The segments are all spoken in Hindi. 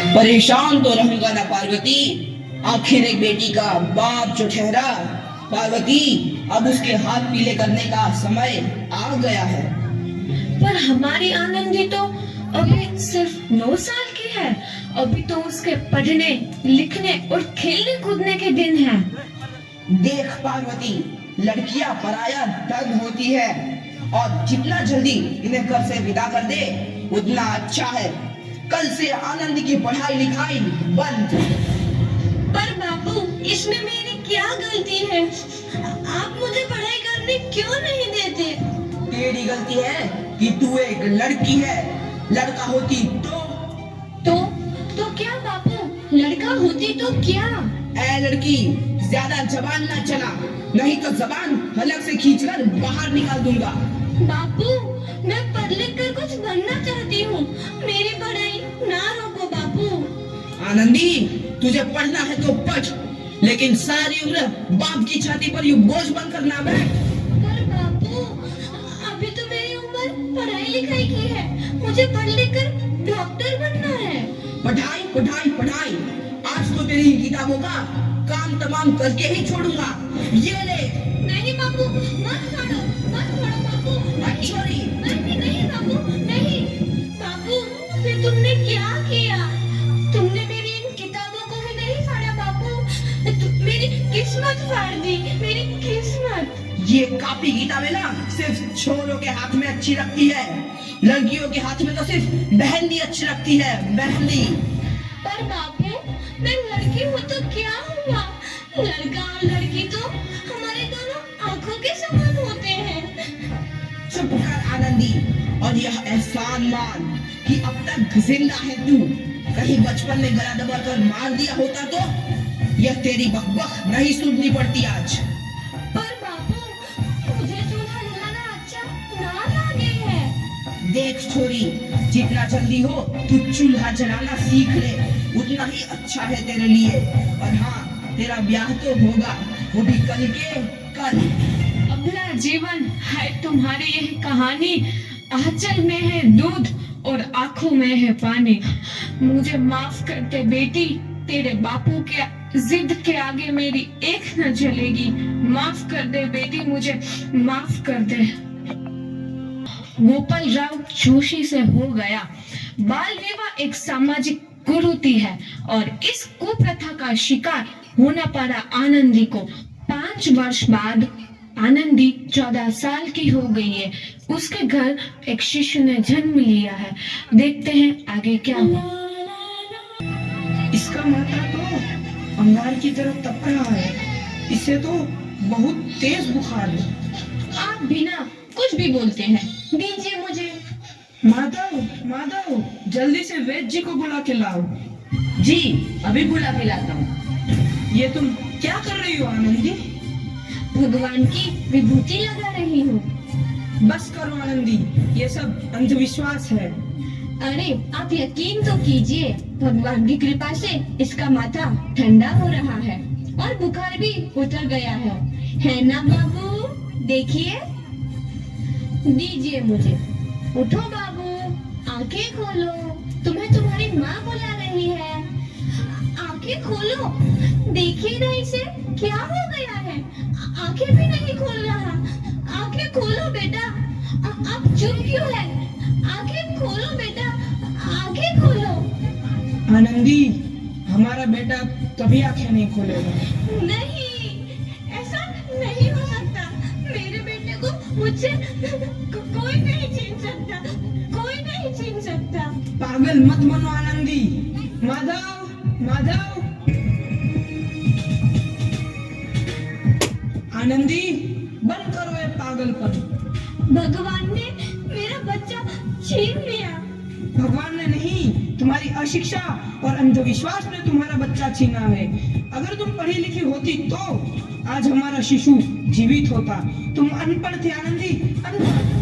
परेशान तो रहूंगा ना पार्वती। आखिर एक बेटी का बाप जो ठहरा। पार्वती, अब उसके हाथ पीले करने का समय आ गया है। पर हमारी आनंदी तो अभी सिर्फ 9 साल की है। अभी तो उसके पढ़ने लिखने और खेलने कूदने के दिन हैं। देख पार्वती, लड़कियां पराया धन होती है और जितना जल्दी इन्हें घर से विदा कर दे उतना अच्छा है। कल से आनंद की पढ़ाई लिखाई बंद। पर बापू, इसमें मेरी क्या गलती है? आप मुझे पढ़ाई करने क्यों नहीं देते? तेरी गलती है कि तू एक लड़की है। लड़का होती तो तो क्या बापू? लड़का होती तो क्या? ऐ लड़की, ज्यादा जबान ना चला, नहीं तो जबान हलक से खींचकर बाहर निकाल दूंगा। बापू, मैं पढ़ लिख कर कुछ बनना चाहती हूँ। मेरी पढ़ाई ना रोको बापू। आनंदी, तुझे पढ़ना है तो पढ़, लेकिन सारी उम्र बाप की छाती पर यूं बोझ बनकर ना बैठ। पर बापू, अभी तो मेरी उम्र पढ़ाई लिखाई की है। मुझे पढ़ लिख कर डॉक्टर बनना है। पढ़ाई पढ़ाई पढ़ाई, आज तो तेरी किताबों का काम तमाम करके ही छोड़ूंगा। ये ले। नहीं बापू, मत छोड़ो बापू। छोड़ी। नहीं बापू, नहीं। बापू, फिर तुमने क्या किया? तुमने मेरी इन किताबों को भी नहीं फाड़ा बापू। मेरी किस्मत फाड़ दी, मेरी किस्मत। ये कापी किताबें ना सिर्फ छोरों के हाथ में अच्छी लगती है। लड़कियों के हाथ में तो सिर्फ मेहंदी अच्छी लगती है, मेहंदी। पर बापू, मैं लड़की हूँ तो क्या हुआ? लड़का और लड़की तो हमारे दोनों आंखों के समान होते हैं। चुप कर आनंदी, और यह एहसान मान कि अब तक जिंदा है तू। कहीं बचपन में गला दबाकर मार दिया होता तो यह तेरी बकबक नहीं सुननी पड़ती आज। पर बापू, मुझे चूल्हा जलाना अच्छा ना लगे है। देख छोरी, जितना जल्दी हो तू चूल्हा जलाना सीख ले, उतना ही अच्छा है तेरे लिए। और हाँ, तेरा ब्याह तो होगा, वो भी कल के कल। अबला जीवन है तुम्हारी यह कहानी। आंचल में है दूध और आंखों में है पानी। मुझे माफ कर दे बेटी, तेरे बापू के जिद के आगे मेरी एक न चलेगी। माफ कर दे बेटी, मुझे माफ कर दे। गोपाल राव जोशी से हो गया। बाल विवाह एक सामाजिक कुरीति है और इस कुप्रथा का शिकार होना पड़ा आनंदी को। 5 वर्ष बाद आनंदी 14 साल की हो गई है। उसके घर एक शिशु ने जन्म लिया है। देखते हैं आगे क्या हुआ। इसका माथा तो अंगार की तरफ तप रहा है। इसे तो बहुत तेज बुखार है। आप बिना कुछ भी बोलते हैं, दीजिए मुझे। माधव, माधव, जल्दी से वैद्य जी को बुला के लाओ। जी, अभी बुला के लाता हूँ। ये तुम क्या कर रही हो आनंदी? भगवान की विभूति लगा रही हूँ। बस करो आनंदी, ये सब अंधविश्वास है। अरे आप यकीन तो कीजिए, भगवान की कृपा से इसका माथा ठंडा हो रहा है और बुखार भी उतर गया है ना बाबू? देखिए, दीजिए मुझे। उठो बाबू, आंखें खोलो, तुम्हें तुम्हारी माँ बुला रही है। आंखें खोलो, देखिए ना इसे क्या हो गया है। आंखें भी नहीं खोल रहा। आंखें खोलो बेटा। आप चुप क्यों है? आंखें खोलो बेटा, आंखें खोलो। आनंदी, हमारा बेटा कभी आंखें नहीं खोलेगा। नहीं, ऐसा नहीं हो सकता। मेरे बेटे को मुझसे कोई नहीं छीन सकता, कोई नहीं छीन सकता। पागल मत बनो आनंदी। माधव, माधव। आनंदी, बंद करो ये पागलपन। भगवान ने मेरा बच्चा छीन लिया। भगवान ने नहीं, तुम्हारी अशिक्षा और अंधविश्वास ने तुम्हारा बच्चा छीना है। अगर तुम पढ़ी लिखी होती तो आज हमारा शिशु जीवित होता। तुम अनपढ़ थे आनंदी, अनपढ़।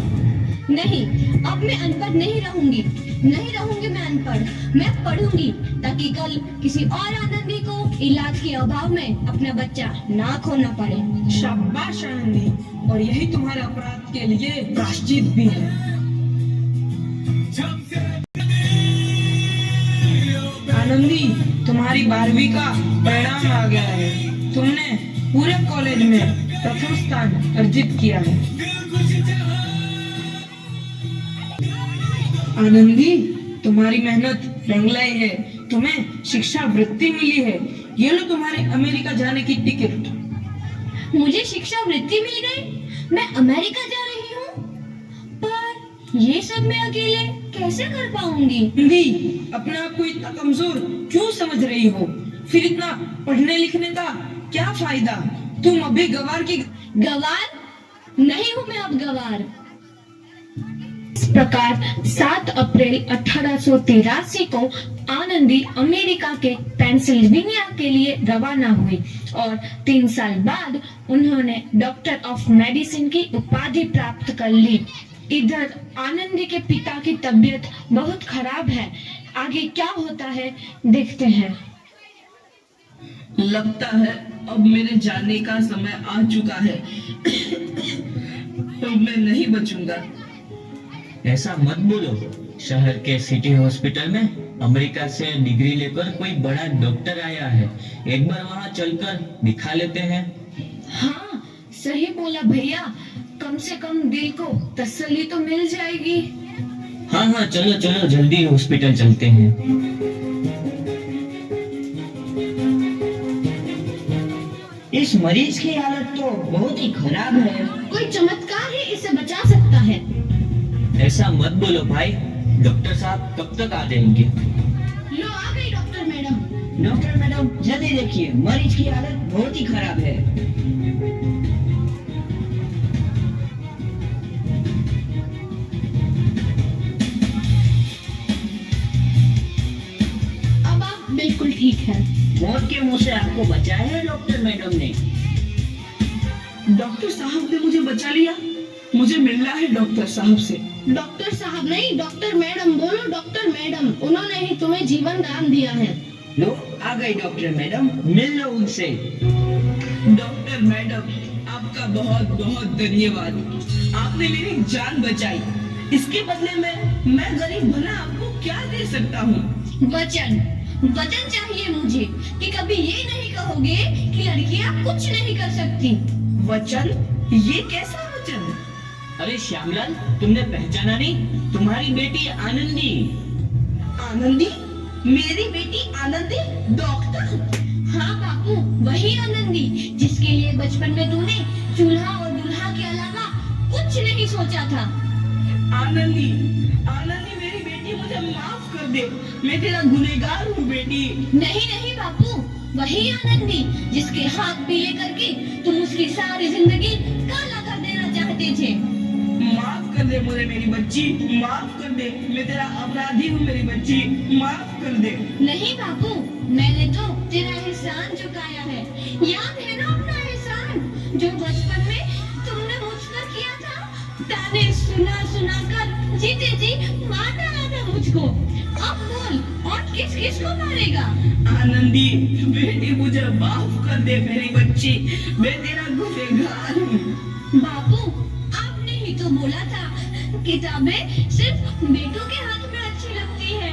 नहीं, अब मैं अनपढ़ नहीं रहूंगी। नहीं रहूंगी मैं अनपढ़। मैं पढ़ूंगी ताकि कल किसी और आनंदी को इलाज के अभाव में अपना बच्चा ना खोना पड़े। शाबाश आनंदी, और यही तुम्हारे अपराध के लिए प्रायश्चित भी है। आनंदी, तुम्हारी 12वीं का परिणाम आ गया है। तुमने पूरे कॉलेज में प्रथम स्थान अर्जित किया है। आनंदी, तुम्हारी मेहनत रंग लाई है। तुम्हें शिक्षा वृत्ति मिली है। ये लो तुम्हारे अमेरिका जाने की टिकट। मुझे शिक्षा वृत्ति मिल गई, मैं अमेरिका जा रही हूँ। पर ये सब मैं अकेले कैसे कर पाऊंगी? आनंदी, अपने आप को इतना कमजोर क्यों समझ रही हो? फिर इतना पढ़ने लिखने का क्या फायदा? तुम अभी गवार की गवार नहीं हूँ मैं अब गवार। इस प्रकार 7 अप्रैल 1883 को आनंदी अमेरिका के पेंसिल्वेनिया के लिए रवाना हुई और 3 साल बाद उन्होंने डॉक्टर ऑफ मेडिसिन की उपाधि प्राप्त कर ली। इधर आनंदी के पिता की तबीयत बहुत खराब है। आगे क्या होता है देखते हैं। लगता है अब मेरे जाने का समय आ चुका है। तो मैं नहीं बचूंगा। ऐसा मत बोलो। शहर के सिटी हॉस्पिटल में अमेरिका से डिग्री लेकर कोई बड़ा डॉक्टर आया है। एक बार वहाँ चलकर दिखा लेते हैं। हाँ, सही बोला भैया। कम से कम दिल को तसल्ली तो मिल जाएगी। हाँ हाँ, चलो चलो जल्दी हॉस्पिटल चलते हैं। इस मरीज की हालत तो बहुत ही खराब है। कोई चमत्कार ही इसे बचा सकता है। ऐसा मत बोलो भाई। डॉक्टर साहब कब तक आ जाएंगे? लो आ गई डॉक्टर मैडम। डॉक्टर मैडम, जल्दी देखिए, मरीज की हालत बहुत ही खराब है। अब आप बिल्कुल ठीक है। मौत के मुंह से आपको बचाया है डॉक्टर मैडम ने। डॉक्टर साहब ने मुझे बचा लिया। मुझे मिलना है डॉक्टर साहब से। डॉक्टर साहब नहीं, डॉक्टर मैडम बोलो। डॉक्टर मैडम, उन्होंने ही तुम्हें जीवन दान दिया है। लो आ गई डॉक्टर मैडम, मिल लो उनसे। डॉक्टर मैडम, आपका बहुत बहुत धन्यवाद। आपने मेरी जान बचाई। इसके बदले में मैं गरीब भला आपको क्या दे सकता हूँ? वचन वचन चाहिए मुझे कि कभी ये नहीं कहोगे कि लड़कियां कुछ नहीं कर सकती। वचन? ये कैसा वचन? अरे श्यामलाल, तुमने पहचाना नहीं? तुम्हारी बेटी आनंदी। आनंदी? मेरी बेटी आनंदी डॉक्टर? हाँ बापू, वही आनंदी जिसके लिए बचपन में तूने चूल्हा और दूल्हा के अलावा कुछ नहीं सोचा था। आनंदी, आनंदी मेरी बेटी, मुझे माफ कर दे। मैं तेरा गुनहगार हूँ बेटी। नहीं नहीं बापू, वही आनंदी जिसके हाथ पीले करके तुम उसकी सारी जिंदगी काला कर देना चाहते थे। माफ कर दे मुझे मेरी बच्ची, माफ कर दे। मैं तेरा अपराधी हूँ मेरी बच्ची, माफ कर दे। नहीं बापू, मैंने तो तेरा एहसान चुकाया है। याद है ना अपना एहसान जो बचपन में तुमने मुझ पर किया था? ताने सुना सुना कर जीते जी मार डाला था मुझको। अब बोल, और किस किस को मारेगा? आनंदी बेटी, मुझे माफ कर दे मेरी बच्ची। मैं तेरा गुनहगार हूँ। बापू, आपने ही तो बोला था किताबें सिर्फ बेटों के हाथ में अच्छी लगती है,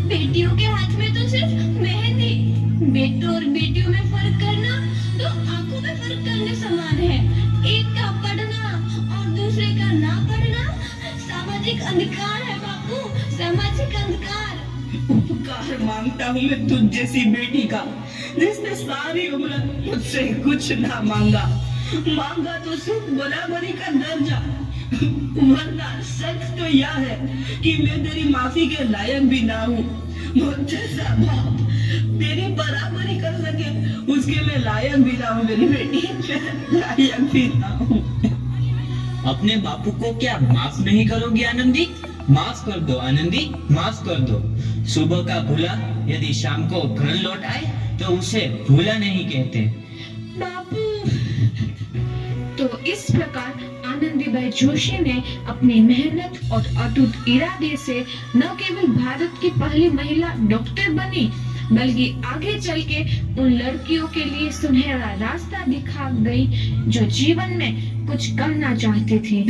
बेटियों के हाथ में तो सिर्फ मेहंदी। बेटों और बेटियों में फर्क करना तो आंखों में फर्क करने समान है। एक का पढ़ना और दूसरे का ना पढ़ना सामाजिक अंधकार है बापू, सामाजिक अंधकार। उपकार मांगता हूँ मैं तुझ जैसी बेटी का, जिसने सारी उम्र मुझसे कुछ ना मांगा। मांगा तो सिर्फ बराबरी का दर्जा। वरना सच तो यह है कि मैं तेरी माफी के लायक भी ना हूँ। मुझ जैसा बाप तेरी बराबरी कर सके, उसके मैं लायक भी ना हूँ मेरी बेटी, मैं लायक भी ना हूँ। अपने बापू को क्या माफ नहीं करोगी आनंदी? माफ कर दो आनंदी, माफ कर दो। सुबह का भूला यदि शाम को घर लौट आए तो उसे भूला नहीं कहते। बापू। तो इस प्रकार आनंदीबाई जोशी ने अपनी मेहनत और अटूट इरादे से न केवल भारत की पहली महिला डॉक्टर बनी, बल्कि आगे चल के उन लड़कियों के लिए सुनहरा रास्ता दिखा गई जो जीवन में कुछ करना चाहते थे।